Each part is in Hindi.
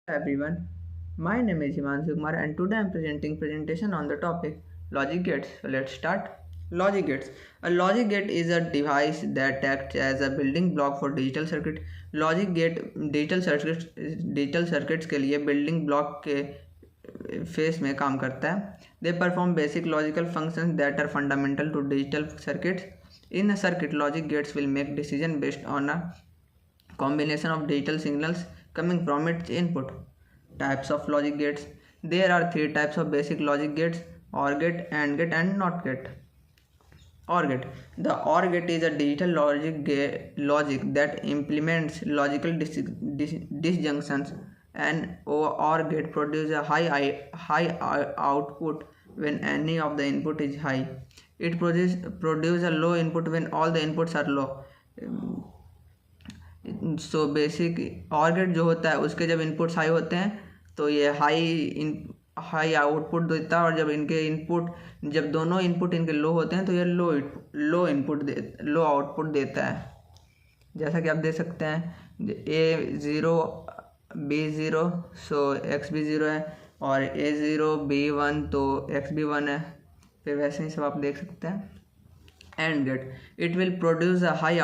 Everyone, my name is Himanshu Kumar and today I am presenting presentation on the topic logic gates. So let's start. Logic gates. A logic gate is a device that acts as a building block for digital circuit. Logic gate digital circuits के लिए बिल्डिंग ब्लॉक के फेस में काम करता है. They perform basic logical functions that are fundamental to digital circuits. In a circuit logic gates will make decision based on a combination of digital signals coming from its input. Types of logic gates. There are three types of basic logic gates: OR gate, AND gate and NOT gate. OR gate. The OR gate is a digital logic that implements logical disjunctions. An OR gate produces a high output when any of the input is high. It produces a low input when all the inputs are low. So basic OR gate जो होता है उसके जब इनपुट्स हाई होते हैं तो ये हाई आउटपुट देता है, और जब दोनों इनपुट इनके लो होते हैं तो ये लो आउटपुट देता है. जैसा कि आप देख सकते हैं A0 B0 सो X भी 0 है, और A0 B1 तो X भी 1 है. फिर वैसे ही सब आप देख सकते हैं. AND gate. It will produce a high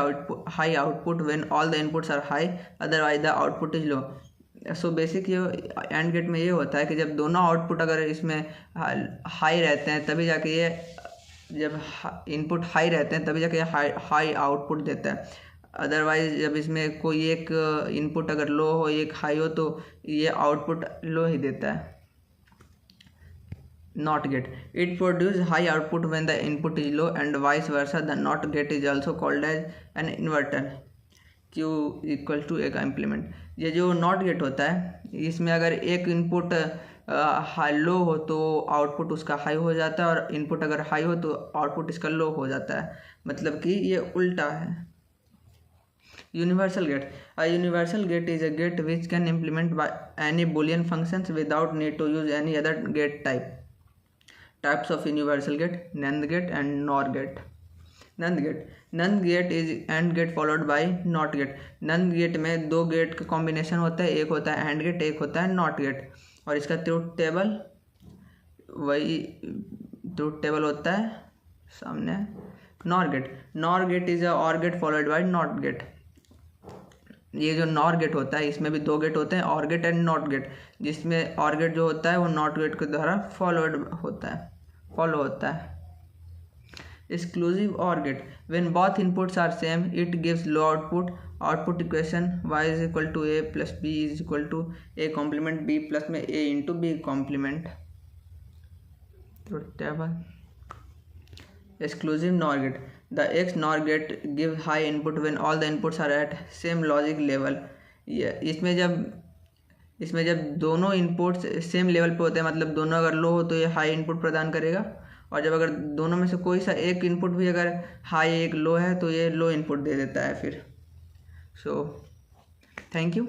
output when all the inputs are high, otherwise the output is low. So basic ये AND गेट में ये होता है कि जब दोनों आउटपुट अगर इसमें हाई रहते हैं तभी जाके ये जब इनपुट हाई रहते हैं तभी जाके ये हाई आउटपुट देता है. अदरवाइज जब इसमें कोई एक इनपुट अगर लो हो एक हाई हो तो ये आउटपुट लो ही देता है. NOT gate. It produces high output when the input is low and vice versa. The NOT gate is also called as an inverter. Q equal to A का इम्प्लीमेंट. ये जो NOT गेट होता है इसमें अगर एक इनपुट लो हो तो आउटपुट उसका हाई हो जाता है, और इनपुट अगर हाई हो तो आउटपुट इसका लो हो जाता है. मतलब कि ये उल्टा है. Universal gate. A universal gate is a gate which can implement by any boolean functions without need to use any other gate type. Types of universal gate: NAND gate and NOR gate. NAND gate. NAND gate is AND gate followed by NOT gate. NAND gate में दो गेट का कॉम्बिनेशन होता है, एक होता है AND gate, एक होता है NOT gate. और इसका ट्रूथ टेबल होता है सामने. NOR gate. NOR gate is a OR gate followed by NOT gate. ये जो NOR गेट होता है इसमें भी दो गेट होते हैं, OR gate and NOT gate, जिसमें OR गेट जो होता है वो NOT गेट के द्वारा फॉलो होता है. Exclusive OR gate. When both inputs are same it gives low output equation y is equal to a plus b is equal to a complement b plus में a into b complement. Exclusive NOR gate. The X NOR gate gives high input when all the inputs are at same logic level. इसमें जब दोनों इनपुट्स सेम लेवल पे होते हैं, मतलब दोनों अगर लो हो तो ये हाई इनपुट प्रदान करेगा, और जब अगर दोनों में से कोई सा एक इनपुट भी अगर हाई एक लो है तो ये लो इनपुट दे देता है फिर. So thank you.